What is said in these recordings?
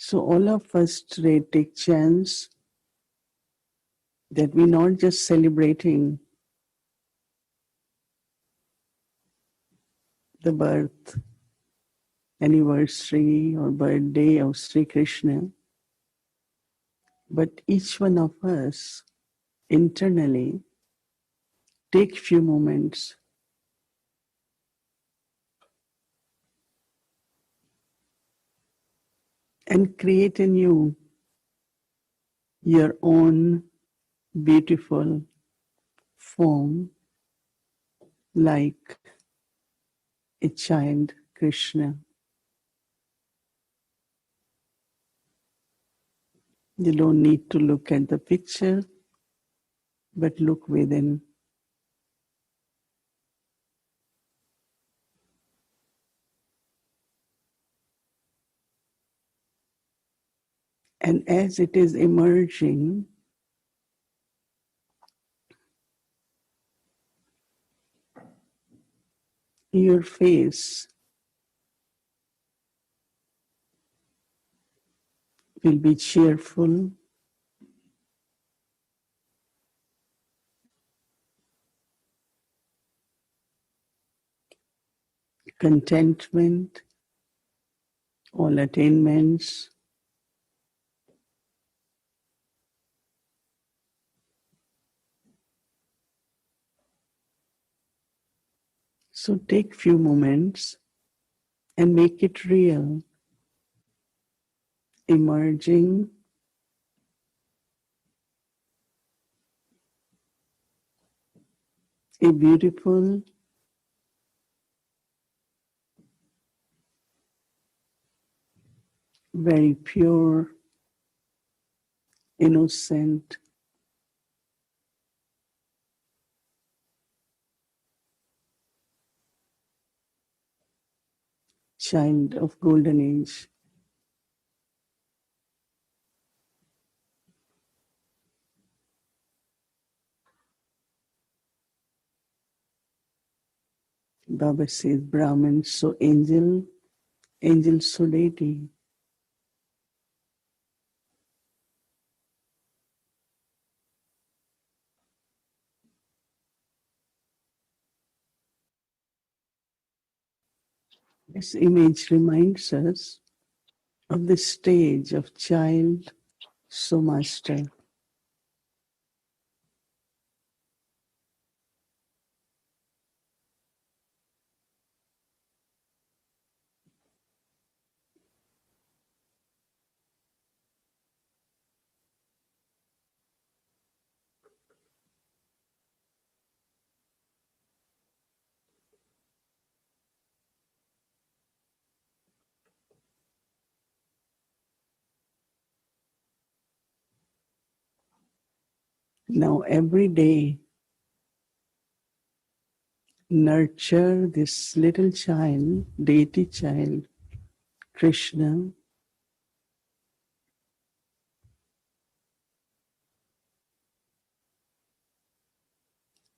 So all of us today take chance that we're not just celebrating the birth anniversary or birthday of Sri Krishna, but each one of us internally take few moments and create in you your own beautiful form like a child Krishna. You don't need to look at the picture, but look within. And as it is emerging, your face will be cheerful, contentment, all attainments. So take few moments and make it real, emerging a beautiful, very pure, innocent child of golden age. Baba says Brahman, so angel, angel so deity. This image reminds us of the stage of child, so master. Now every day, nurture this little child, deity child, Krishna,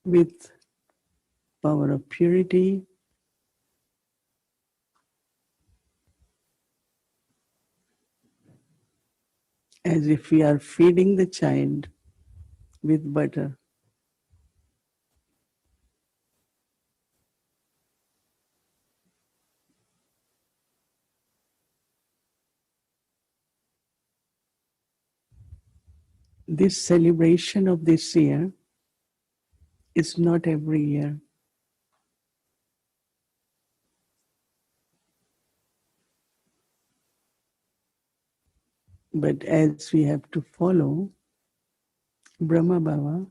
with power of purity, as if we are feeding the child with butter. This celebration of this year is not every year. But as we have to follow Brahma Baba,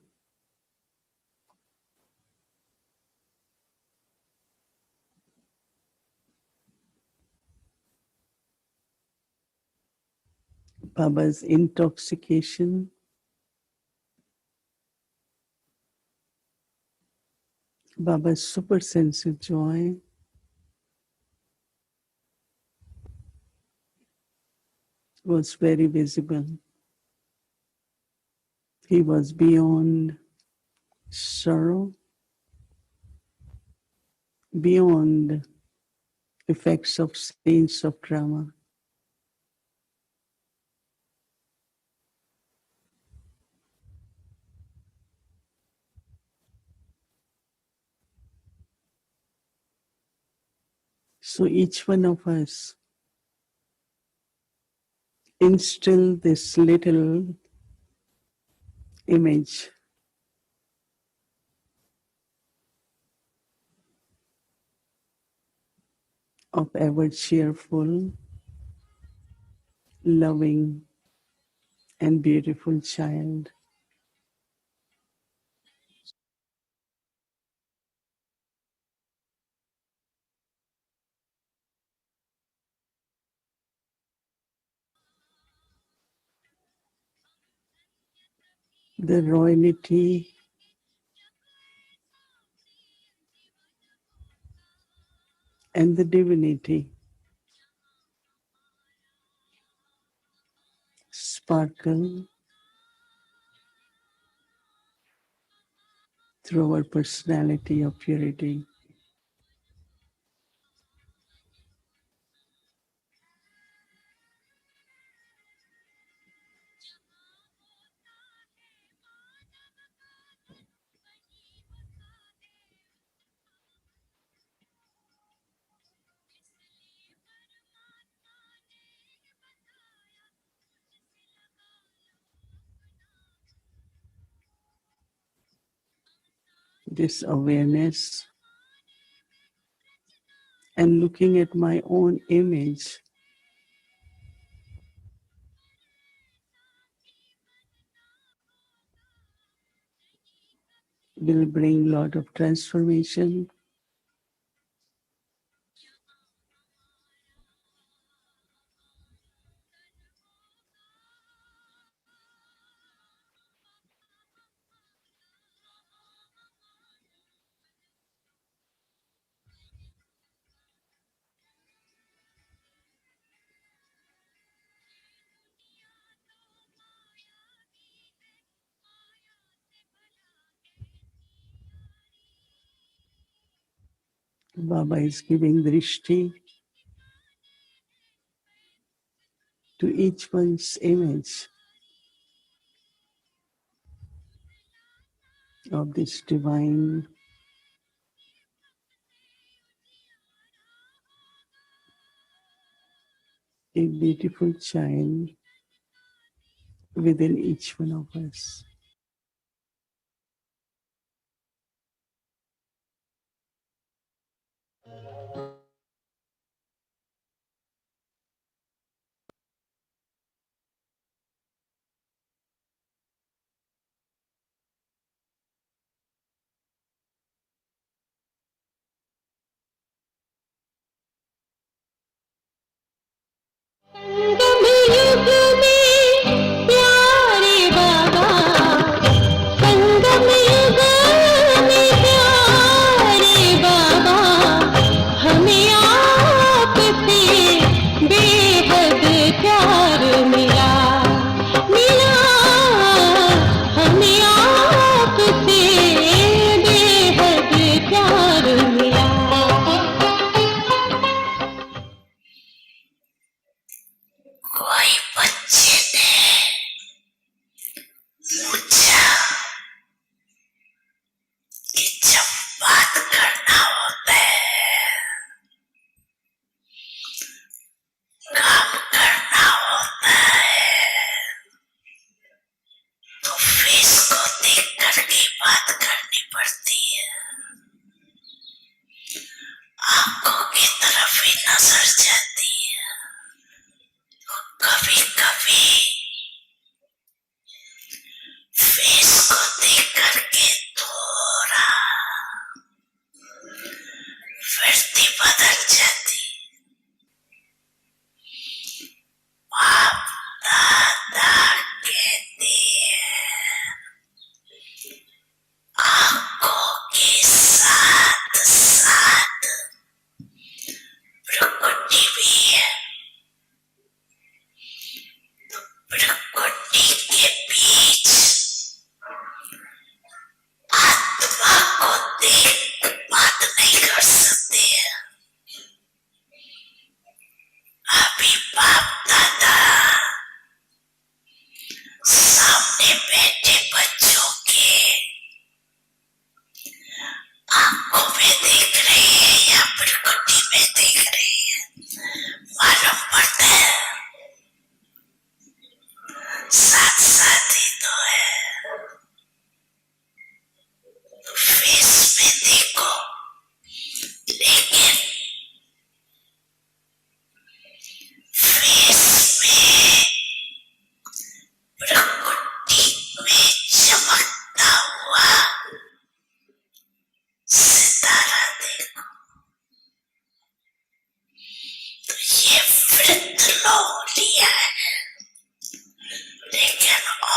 Baba's intoxication, Baba's super sense of joy, was very visible. He was beyond sorrow, beyond effects of scenes of drama. So each one of us instill this little image of ever cheerful, loving, and beautiful child. The royalty and the divinity sparkle through our personality of purity. This awareness and looking at my own image will bring a lot of transformation. Baba is giving drishti to each one's image of this divine, a beautiful child within each one of us. हमें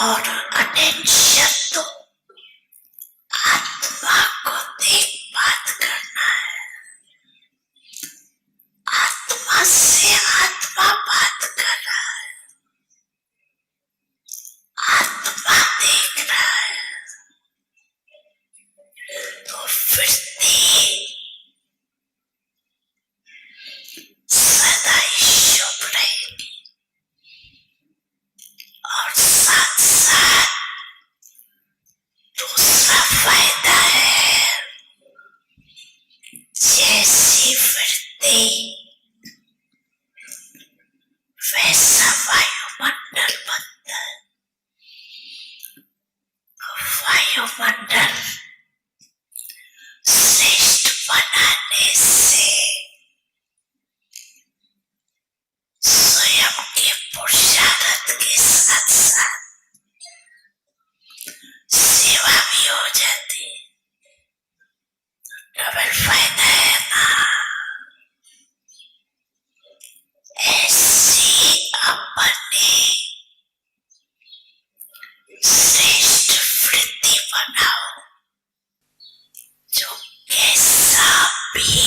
और attention दो, आत्मा को देखभाल करना है। आत्मा से आत्मा बात कर रहा है, आत्मा देख रहा है, तो वृत्ति सदा ही शुभ रहेगी। और साथ साथ दूसरा फायदा है, जैसी वृत्ति वैसा वायुमंडल बनता है। वायुमंडल श्रेष्ठ बनाने से स्वयं के पुरुषार्थ के साथ साथ सेवा भी हो जाती है। डबल फायदा है ना। ऐसी अपनी श्रेष्ठ वृत्ति बनाओ, जो कैसा भी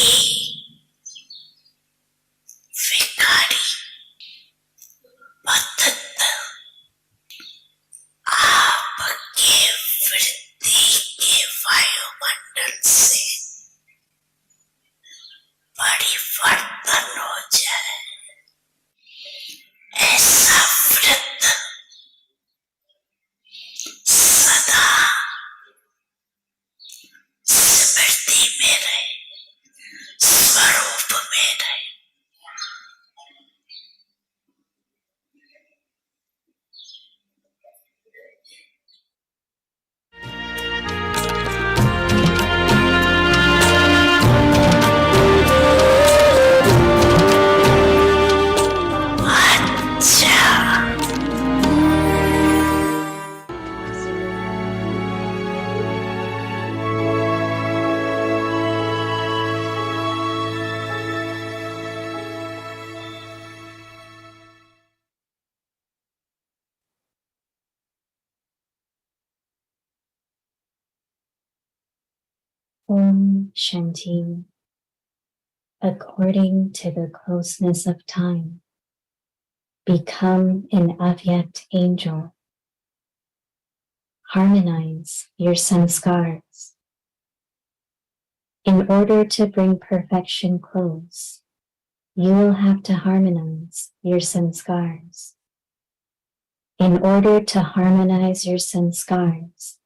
विकारी पद्धत आपके वृत्ति के वायुमंडल से परिवर्तन हो जाए, ऐसा व्रत सदा स्मृति में रहे, स्वरूप में रहे। Om Shanti. According to the closeness of time, become an Avyakti angel. Harmonize your Sanskars. In order to bring perfection close, you will have to harmonize your Sanskars. In order to harmonize your Sanskars,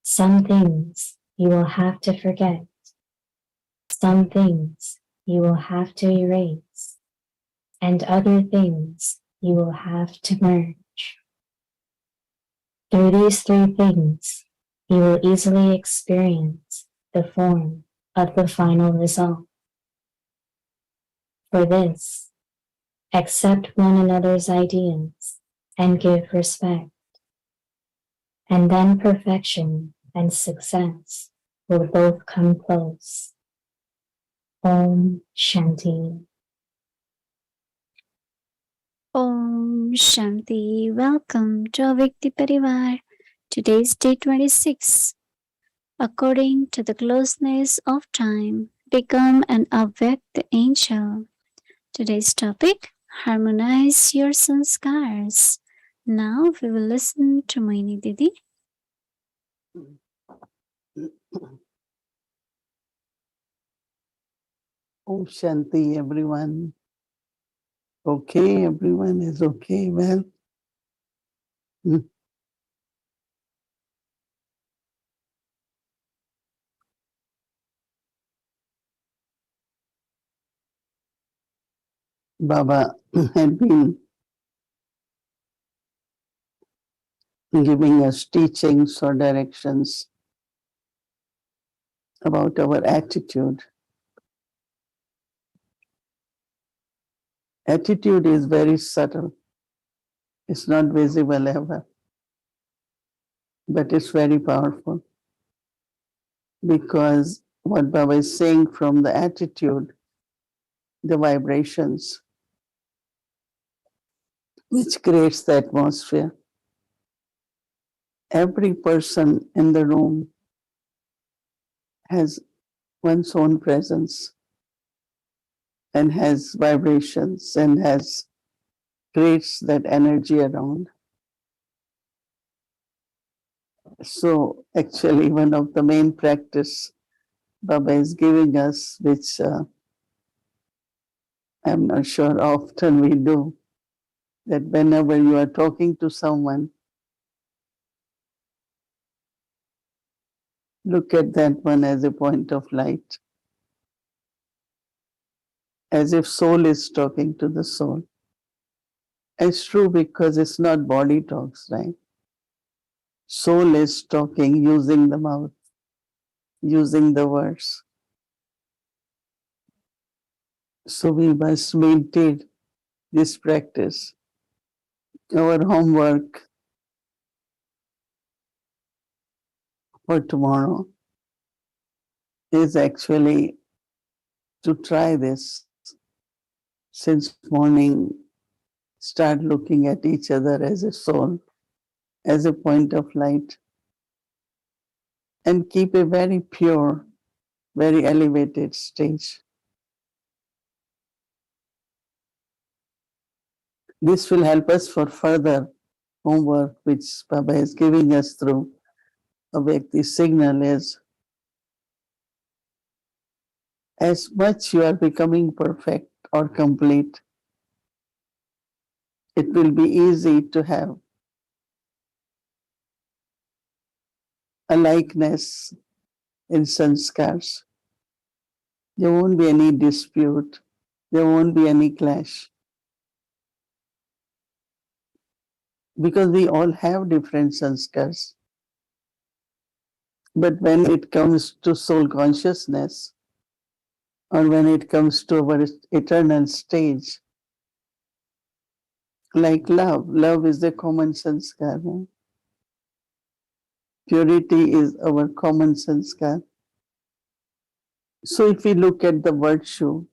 some things you will have to forget. Some things you will have to erase, and other things you will have to merge. Through these three things, you will easily experience the form of the final result. For this, accept one another's ideas and give respect, and then perfection and success will both come close. Om Shanti. Om Shanti. Welcome to Avyakti Parivar. Today is day 26. According to the closeness of time, become an Avyakti angel. Today's topic, harmonize your sanskars. Now we will listen to Mohini Didi. Om Shanti, everyone. Okay, everyone is okay. Well, Baba had been giving us teachings or directions about our attitude. Attitude is very subtle. It's not visible ever, but it's very powerful. Because what Baba is saying from the attitude, the vibrations, which creates the atmosphere. every person in the room has one's own presence and has vibrations and has creates that energy around. So actually one of the main practice Baba is giving us, which I'm not sure often we do, that whenever you are talking to someone, look at that one as a point of light, as if soul is talking to the soul. It's true because it's not body talks, right? Soul is talking using the mouth, using the words. So we must maintain this practice. Our homework for tomorrow is actually to try this since morning. Start looking at each other as a soul, as a point of light, and keep a very pure, very elevated stage. This will help us for further homework, which Baba is giving us through Avyakti signal, is as much you are becoming perfect or complete, it will be easy to have a likeness in sanskars. There won't be any dispute, there won't be any clash. Because we all have different sanskars. But when it comes to soul consciousness, or when it comes to our eternal stage, like love, love is the common sanskar. Right? Purity is our common sanskar. So if we look at the virtue,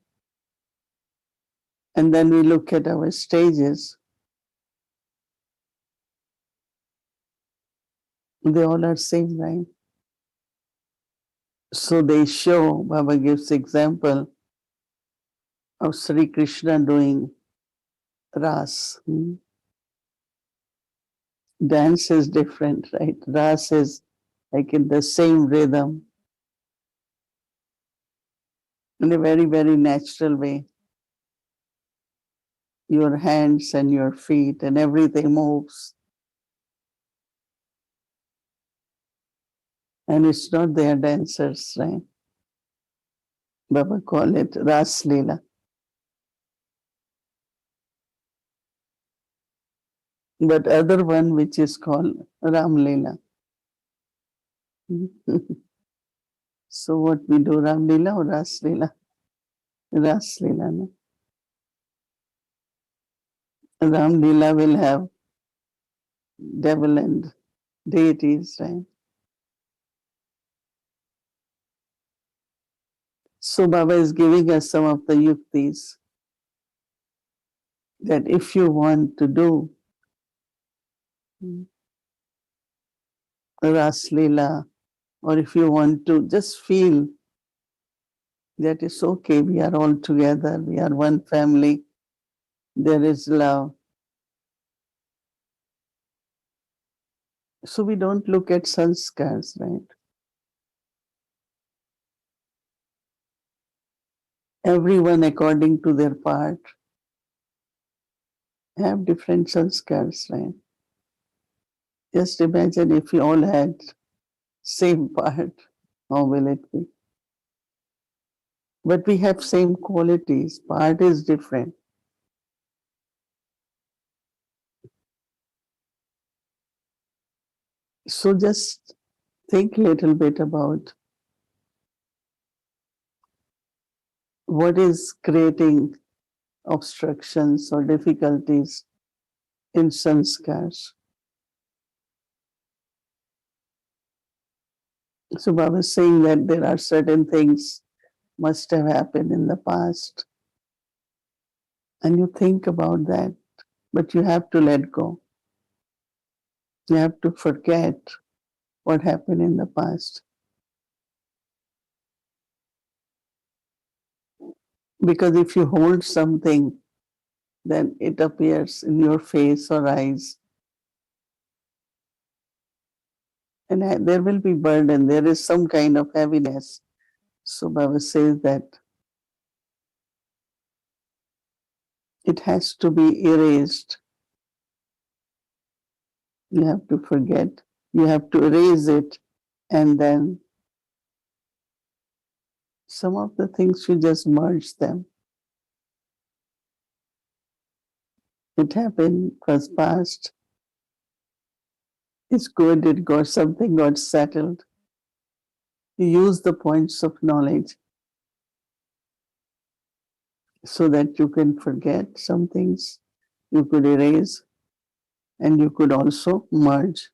and then we look at our stages, they all are same, right? So they show, Baba gives example of Sri Krishna doing ras. Dance is different, right? Ras is like in the same rhythm, in a very, very natural way. Your hands and your feet and everything moves. And it's not their dancers, right? Baba call it Ras Leela. But other one which is called Ram Leela. So what we do, Ram Leela or Ras Leela? Ras Leela, no? Ram Leela will have devil and deities, right? So Baba is giving us some of the yuktis that if you want to do Ras Leela, or if you want to just feel that it's okay, we are all together, we are one family, there is love. So we don't look at sanskars, right? Everyone according to their part have different sanskars, right? Just imagine if we all had same part, how will it be? But we have same qualities, part is different. So just think a little bit about what is creating obstructions or difficulties in sanskars. So Baba is saying that there are certain things must have happened in the past. And you think about that, but you have to let go. You have to forget what happened in the past. Because if you hold something, then it appears in your face or eyes. And there will be burden. There is some kind of heaviness. So Baba says that it has to be erased. You have to forget. You have to erase it. And then some of the things you just merge them. It happened, it was past. It's good, it got something got settled. You use the points of knowledge so that you can forget some things, you could erase, and you could also merge.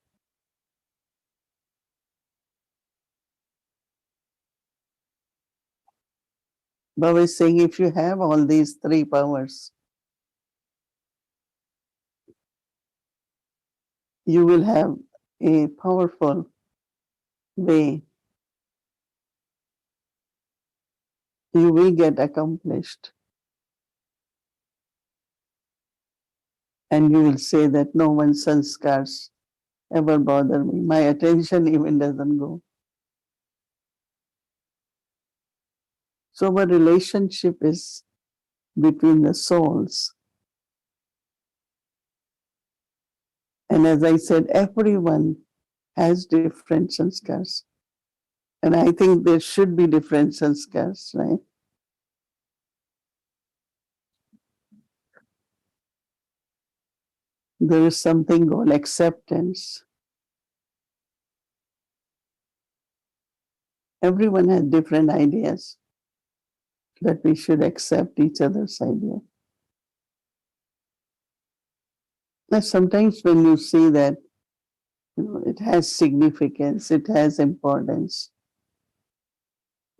Baba is saying if you have all these three powers, you will have a powerful way. You will get accomplished. And you will say that no one's sanskars ever bother me. My attention even doesn't go. So our relationship is between the souls. And as I said, everyone has different sanskars. And I think there should be different sanskars, right? There is something called acceptance. Everyone has different ideas that we should accept each other's idea. But sometimes when you see that it has significance, it has importance.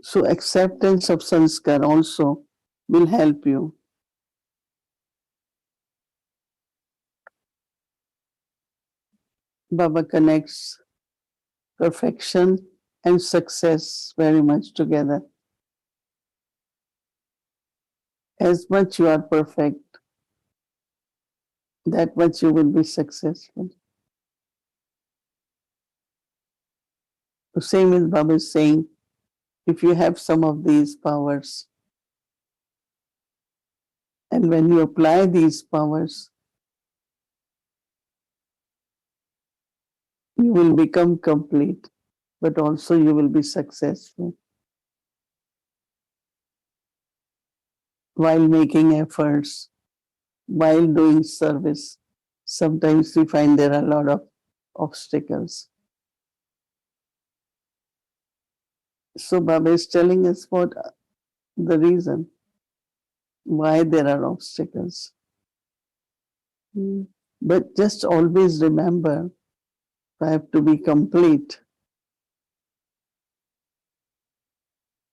So acceptance of sanskar also will help you. Baba connects perfection and success very much together. As much you are perfect, that much you will be successful. The same as Baba is saying, if you have some of these powers, and when you apply these powers, you will become complete, but also you will be successful. While making efforts, while doing service, sometimes we find there are a lot of obstacles. So Baba is telling us what the reason why there are obstacles. But just always remember, I have to be complete.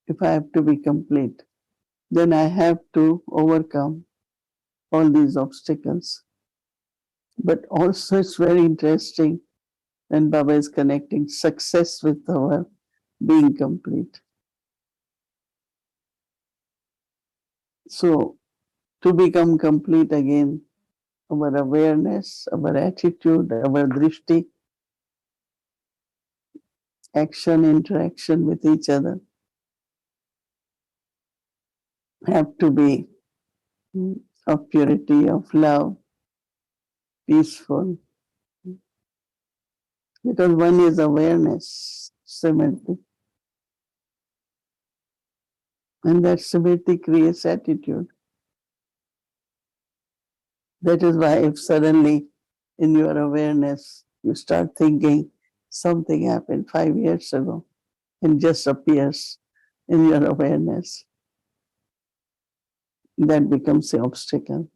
If I have to be complete, then I have to overcome all these obstacles. But also it's very interesting when Baba is connecting success with our being complete. So to become complete again, our awareness, our attitude, our drishti, action, interaction with each other have to be of purity, of love, peaceful. Because one is awareness, Samriti. And that Samriti creates attitude. That is why if suddenly in your awareness you start thinking something happened 5 years ago and just appears in your awareness, that becomes the obstacle.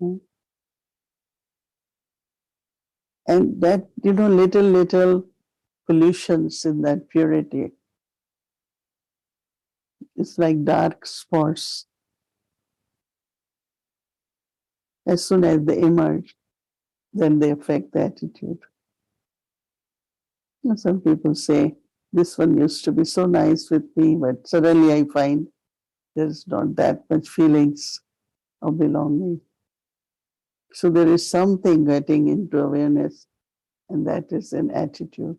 And that, little pollutions in that purity, it's like dark spots. As soon as they emerge, then they affect the attitude. Some people say, this one used to be so nice with me, but suddenly I find there's not that much feelings of belonging. So there is something getting into awareness, and that is an attitude.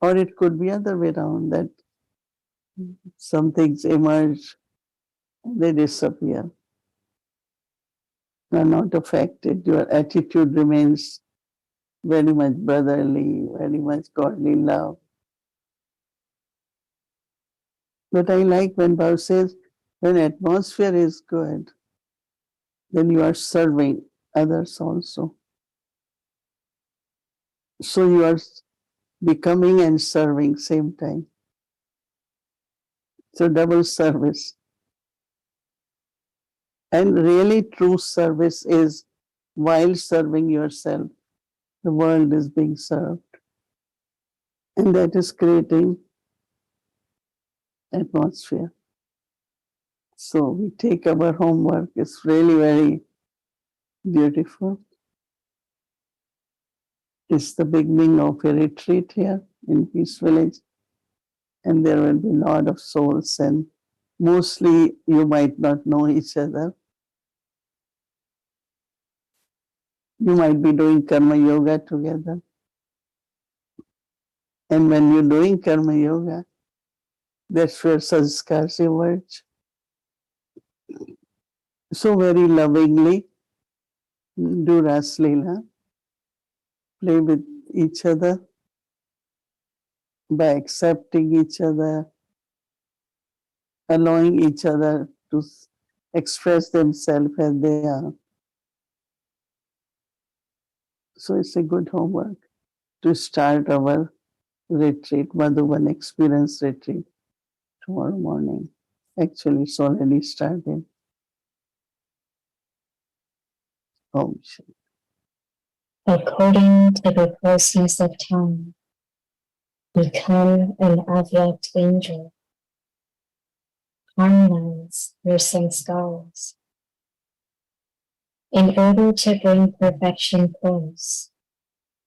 Or it could be other way around, that some things emerge, they disappear, are not affected. Your attitude remains very much brotherly, very much godly love. But I like when Bhav says, when atmosphere is good, then you are serving others also. So you are becoming and serving same time. So double service. And really true service is while serving yourself, the world is being served. And that is creating atmosphere. So we take our homework. It's really very beautiful. It's the beginning of a retreat here in Peace Village. And there will be a lot of souls, and mostly you might not know each other. You might be doing karma yoga together. And when you're doing karma yoga, that's where sanskars emerge. So very lovingly do Ras Leela, play with each other by accepting each other, allowing each other to express themselves as they are. So it's a good homework to start our retreat, Madhuban Experience Retreat, tomorrow morning. Actually, it's already started. Om Shanti. According to the closeness of time, become an Avyakti angel. Harmonize your Sanskars. In order to bring perfection close,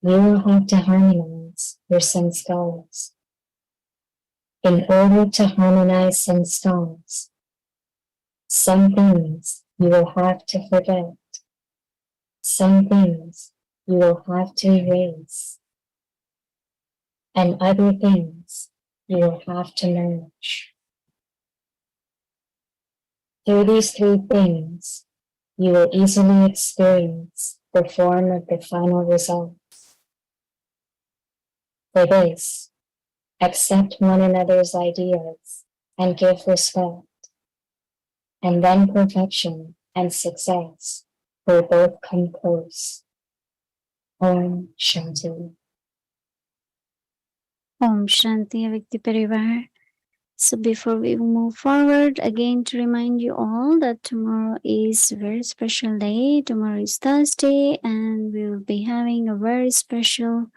you will have to harmonize your Sanskars. In order to harmonize Sanskars, some things you will have to forget. Some things you will have to erase. And other things you will have to merge. Through these three things, you will easily experience the form of the final result. For this, accept one another's ideas and give respect, and then perfection and success will both come close. Om Shanti. Om Shanti Avyakti Parivar. So before we move forward, again to remind you all that tomorrow is a very special day. Tomorrow is Thursday, and we will be having a very special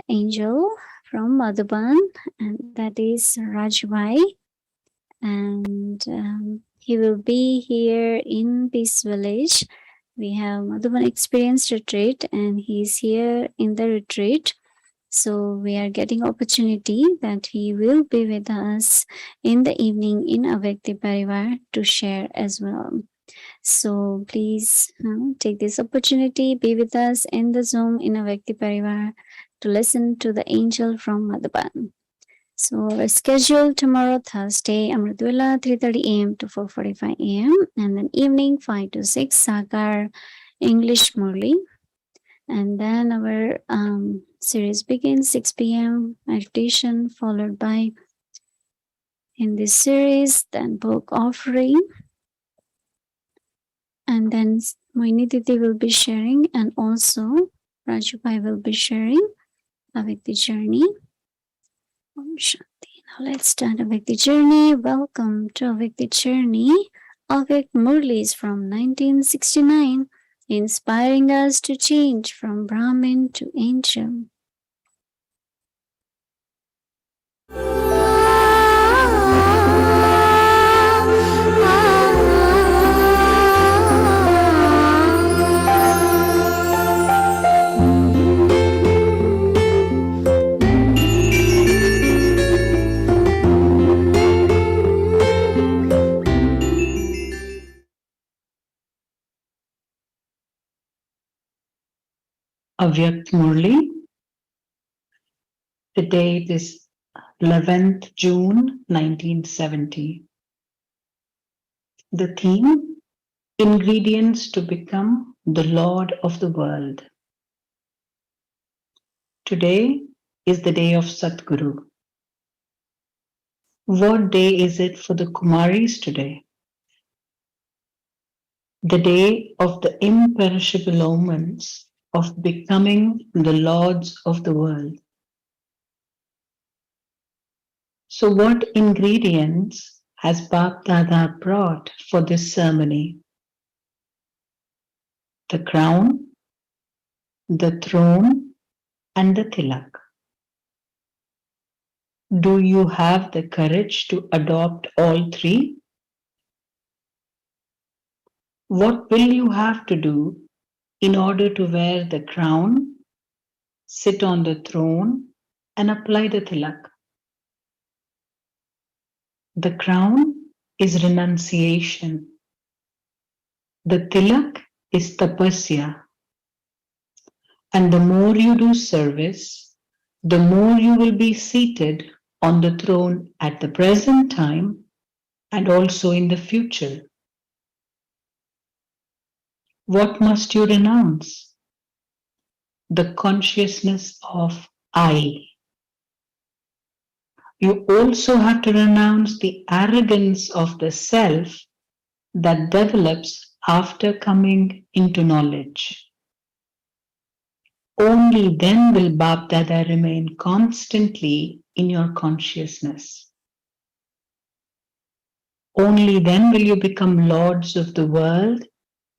angel from Madhuban, and that is Rajbhai. And he will be here in Peace Village. We have Madhuban Experience Retreat, and he's here in the retreat. So we are getting opportunity that he will be with us in the evening in Avyakti Parivar to share as well. So please take this opportunity, be with us in the Zoom in Avyakti Parivar to listen to the angel from Madhuban. So our schedule tomorrow, Thursday, Amritwala, 3:30 a.m. to 4:45 a.m. and then evening 5 to 6, Sakar, English Murli. And then our series begins 6 p.m. meditation, followed by in this series, then book offering. And then Mohini Didi will be sharing, and also Rajubhai will be sharing Avyakti journey. Om Shanti. Now let's start Avyakti journey. Welcome to Avyakti journey. Avyakt Murlis from 1969. Inspiring us to change from Brahmin to angel. Avyakti Murli. The date is 11th June 1970. The theme, ingredients to become the Lord of the world. Today is the day of Satguru. What day is it for the Kumaris today? The day of the imperishable omens of becoming the lords of the world. So what ingredients has Bap Dada brought for this ceremony? The crown, the throne, and the tilak. Do you have the courage to adopt all three? What will you have to do in order to wear the crown, sit on the throne, and apply the tilak? The crown is renunciation. The tilak is tapasya. And the more you do service, the more you will be seated on the throne at the present time and also in the future. What must you renounce? The consciousness of I. You also have to renounce the arrogance of the self that develops after coming into knowledge. Only then will Bap Dada remain constantly in your consciousness. Only then will you become lords of the world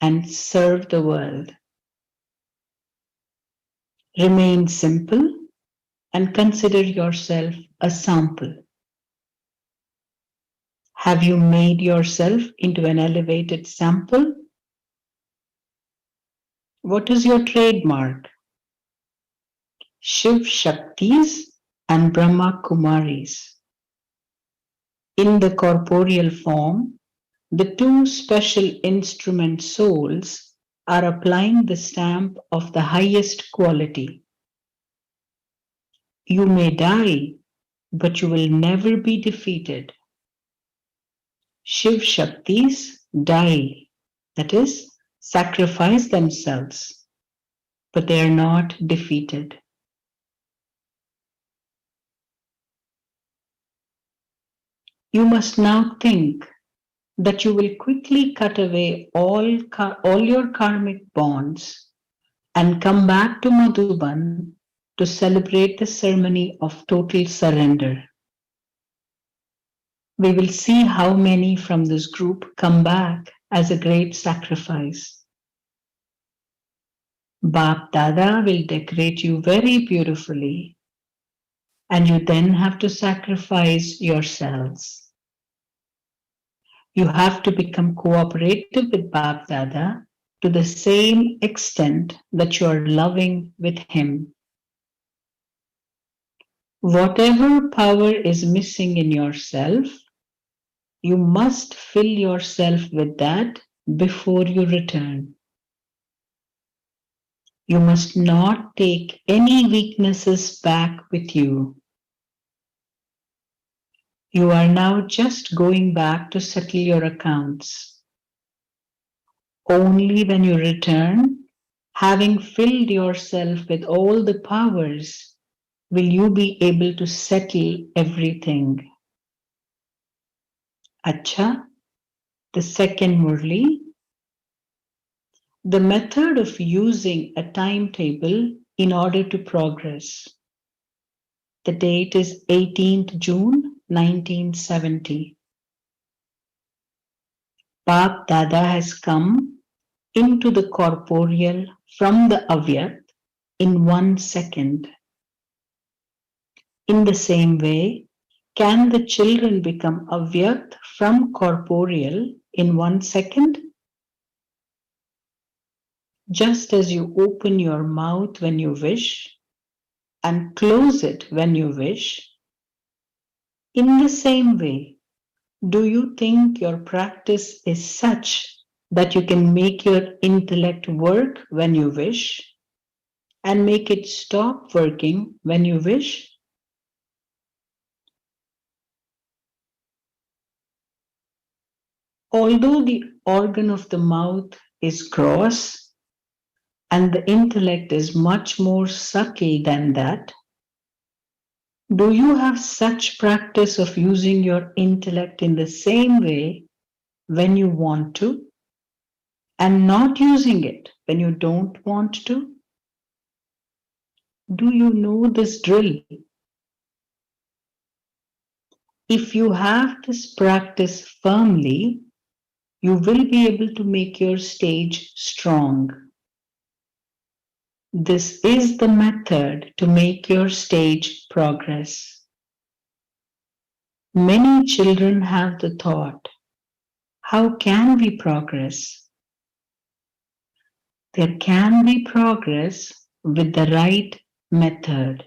and serve the world. Remain simple and consider yourself a sample. Have you made yourself into an elevated sample? What is your trademark? Shiv Shaktis and Brahma Kumaris. In the corporeal form, the two special instrument souls are applying the stamp of the highest quality. You may die, but you will never be defeated. Shiv Shaktis die, that is, sacrifice themselves, but they are not defeated. You must now think that you will quickly cut away all your karmic bonds and come back to Madhuban to celebrate the ceremony of total surrender. We will see how many from this group come back as a great sacrifice. Bap Dada will decorate you very beautifully, and you then have to sacrifice yourselves. You have to become cooperative with Bap Dada to the same extent that you are loving with him. Whatever power is missing in yourself, you must fill yourself with that before you return. You must not take any weaknesses back with you. You are now just going back to settle your accounts. Only when you return, having filled yourself with all the powers, will you be able to settle everything. Acha, the second Murli. The method of using a timetable in order to progress. The date is 18th June 1970. Bap Dada has come into the corporeal from the Avyakti in 1 second. In the same way, can the children become Avyakti from corporeal in 1 second? Just as you open your mouth when you wish and close it when you wish, in the same way, do you think your practice is such that you can make your intellect work when you wish and make it stop working when you wish? Although the organ of the mouth is gross and the intellect is much more subtle than that, do you have such practice of using your intellect in the same way when you want to and not using it when you don't want to? Do you know this drill? If you have this practice firmly, you will be able to make your stage strong. This is the method to make your stage progress. Many children have the thought, how can we progress? There can be progress with the right method.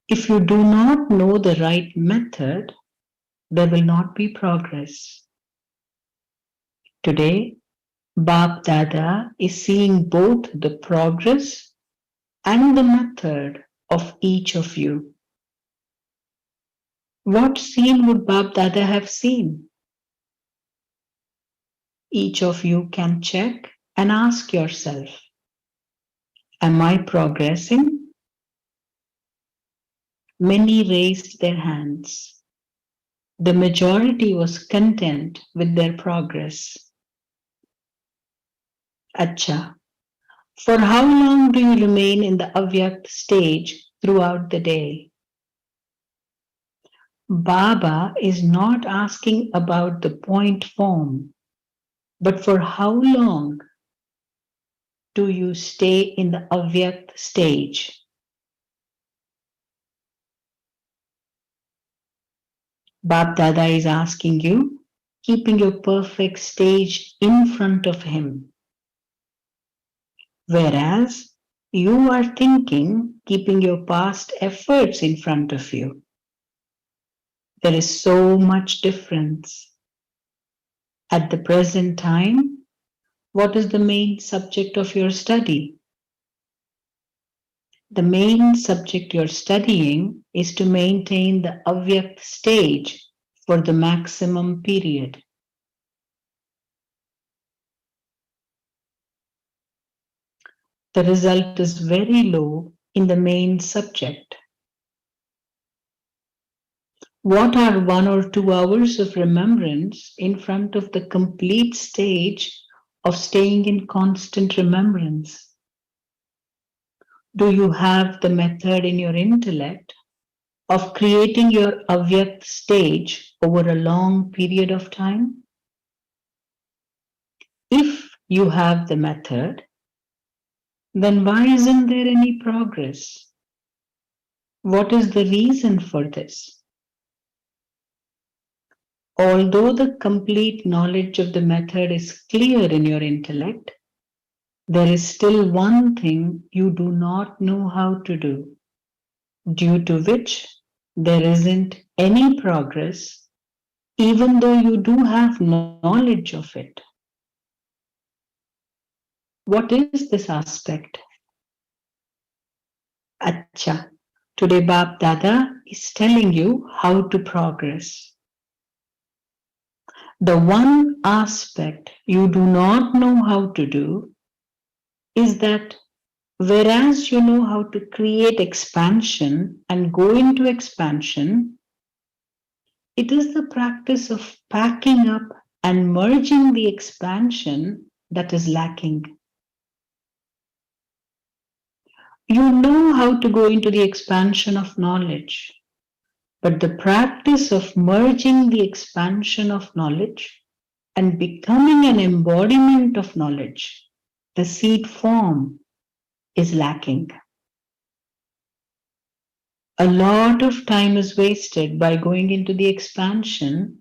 If you do not know the right method, there will not be progress. Today, Bap Dada is seeing both the progress and the method of each of you. What scene would Bap Dada have seen? Each of you can check and ask yourself, am I progressing? Many raised their hands. The majority was content with their progress. Acha. For how long do you remain in the Avyakti stage throughout the day? Baba is not asking about the point form, but for how long do you stay in the Avyakti stage? Bab Dada is asking you, keeping your perfect stage in front of him. Whereas you are thinking, keeping your past efforts in front of you. There is so much difference. At the present time, what is the main subject of your study? The main subject you're studying is to maintain the Avyakti stage for the maximum period. The result is very low in the main subject. What are 1 or 2 hours of remembrance in front of the complete stage of staying in constant remembrance? Do you have the method in your intellect of creating your Avyakt stage over a long period of time? If you have the method, then why isn't there any progress? What is the reason for this? Although the complete knowledge of the method is clear in your intellect, there is still one thing you do not know how to do, due to which there isn't any progress, even though you do have knowledge of it. What is this aspect? Acha, today Bap Dada is telling you how to progress. The one aspect you do not know how to do is that whereas you know how to create expansion and go into expansion, it is the practice of packing up and merging the expansion that is lacking. You know how to go into the expansion of knowledge, but the practice of merging the expansion of knowledge and becoming an embodiment of knowledge, the seed form, is lacking. A lot of time is wasted by going into the expansion,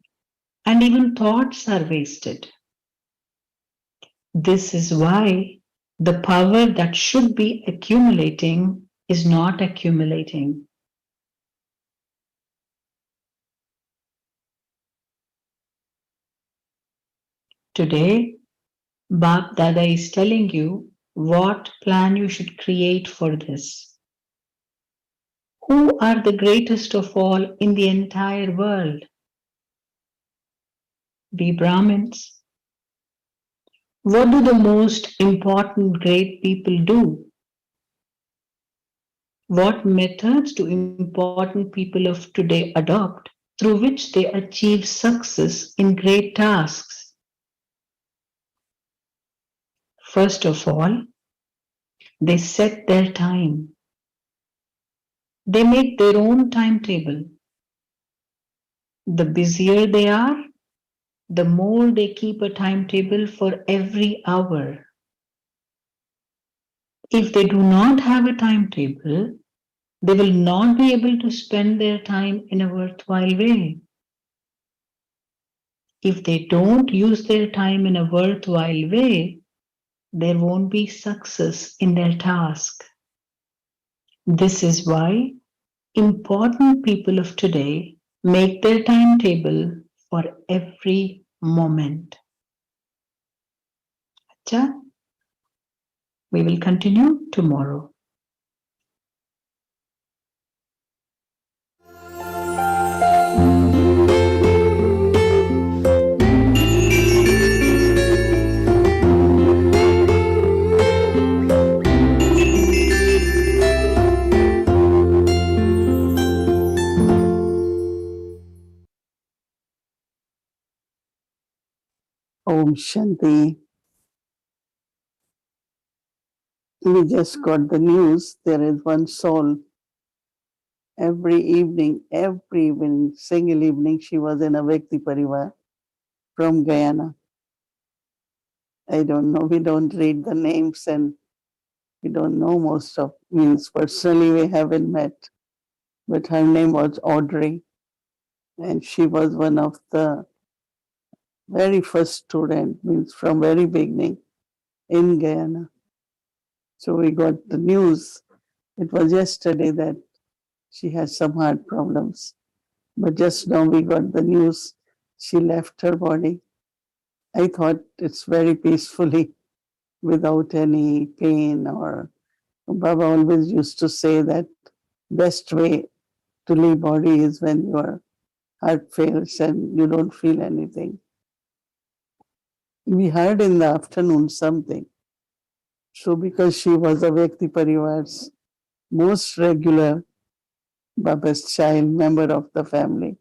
and even thoughts are wasted. This is why the power that should be accumulating is not accumulating. Today, Bap Dada is telling you what plan you should create for this. Who are the greatest of all in the entire world? We Brahmins. What do the most important great people do? What methods do important people of today adopt through which they achieve success in great tasks? First of all, they set their time. They make their own timetable. The busier they are, the more they keep a timetable for every hour. If they do not have a timetable, they will not be able to spend their time in a worthwhile way. If they don't use their time in a worthwhile way, there won't be success in their task. This is why important people of today make their timetable for every moment. Acha? We will continue tomorrow. Om Shanti. We just got the news. There is one soul. Every evening, single evening, she was in Avyakti Parivar from Guyana. I don't know. We don't read the names and we don't know most of means personally we haven't met. But her name was Audrey. And she was one of the very first student, means from very beginning in Guyana. So we got the news. It was yesterday that she has some heart problems. But just now we got the news she left her body. I thought it's very peacefully without any pain or Baba always used to say that best way to leave body is when your heart fails and you don't feel anything. We heard in the afternoon something. So because she was Avyakti Parivar's most regular Baba's child, member of the family.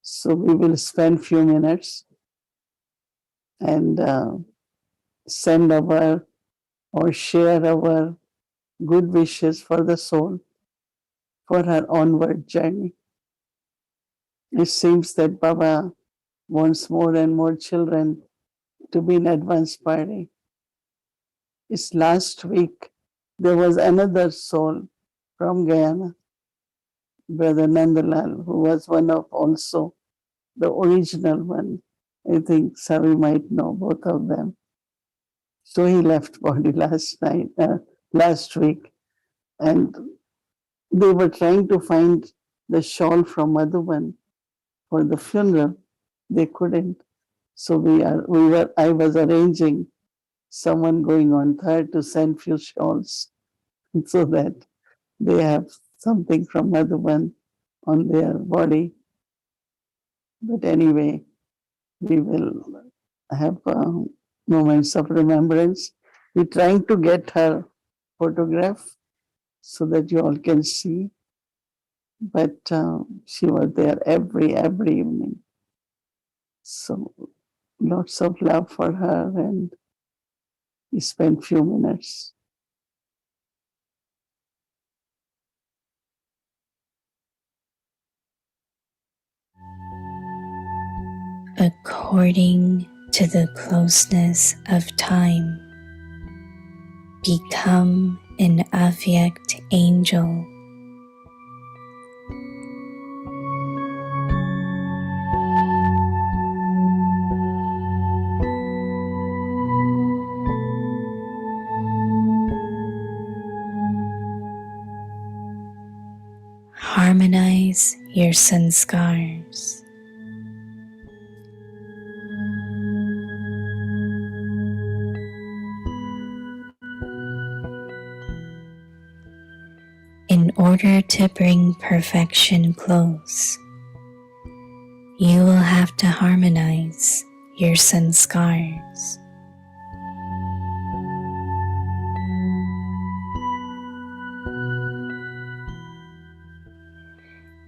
So we will spend few minutes and send our or share our good wishes for the soul for her onward journey. It seems that Baba wants more and more children to be in advanced party. It's last week there was another soul from Guyana, Brother Nandalal, who was one of also the original one. I think Savi might know both of them. So he left body last week, and they were trying to find the shawl from Madhuban for the funeral. They couldn't. So I was arranging someone going on third to send few shawls so that they have something from Madhuban on their body. But anyway, we will have moments of remembrance. We're trying to get her photograph so that you all can see. But she was there every evening. So lots of love for her, and we spent few minutes. According to the closeness of time, become an Avyakti angel. Harmonize your Sanskars. order to bring perfection close, you will have to harmonize your sanskars.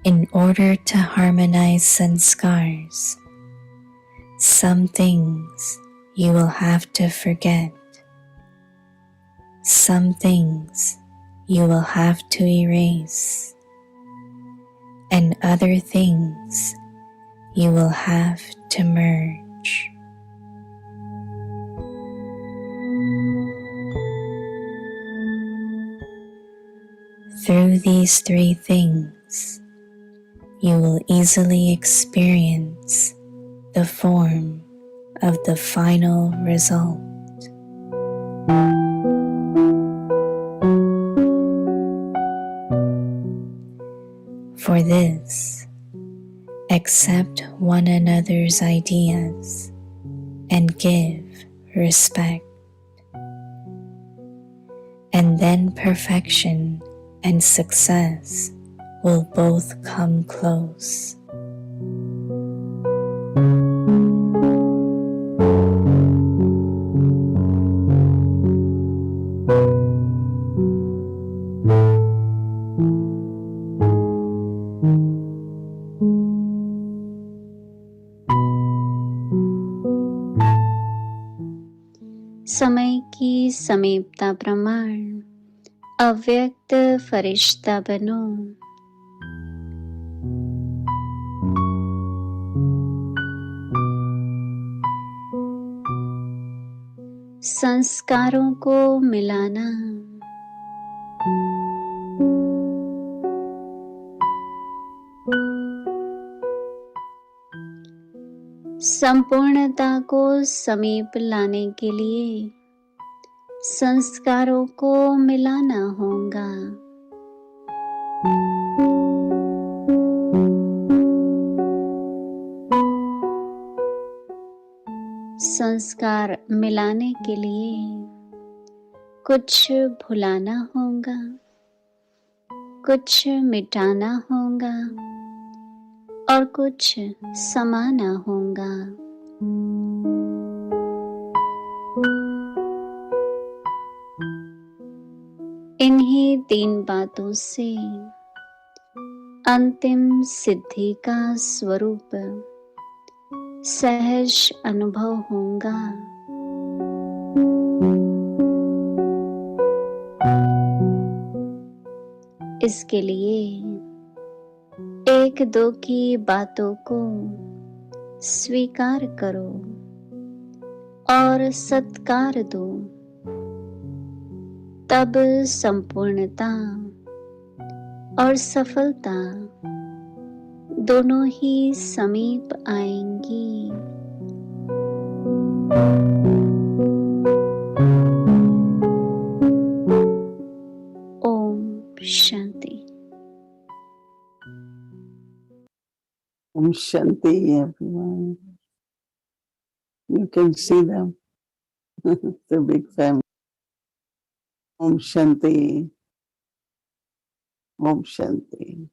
In order to harmonize sanskars, some things you will have to forget. Some things you will have to erase, and other things you will have to merge. Through these three things, you will easily experience the form of the final result. For this, accept one another's ideas and give respect, and then perfection and success will both come close. समय की समीपता प्रमाण अव्यक्त फरिश्ता बनो। संस्कारों को मिलाना, संपूर्णता को समीप लाने के लिए संस्कारों को मिलाना होगा। संस्कार मिलाने के लिए कुछ भुलाना होगा, कुछ मिटाना होगा और कुछ समाना होगा। इन्हीं तीन बातों से अंतिम सिद्धि का स्वरूप सहज अनुभव होगा। इसके लिए एक दो की बातों को स्वीकार करो और सत्कार दो, तब संपूर्णता और सफलता दोनों ही समीप आएंगी। Om Shanti. Om Shanti, everyone. You can see them. It's a big family. Om Shanti. Om Shanti.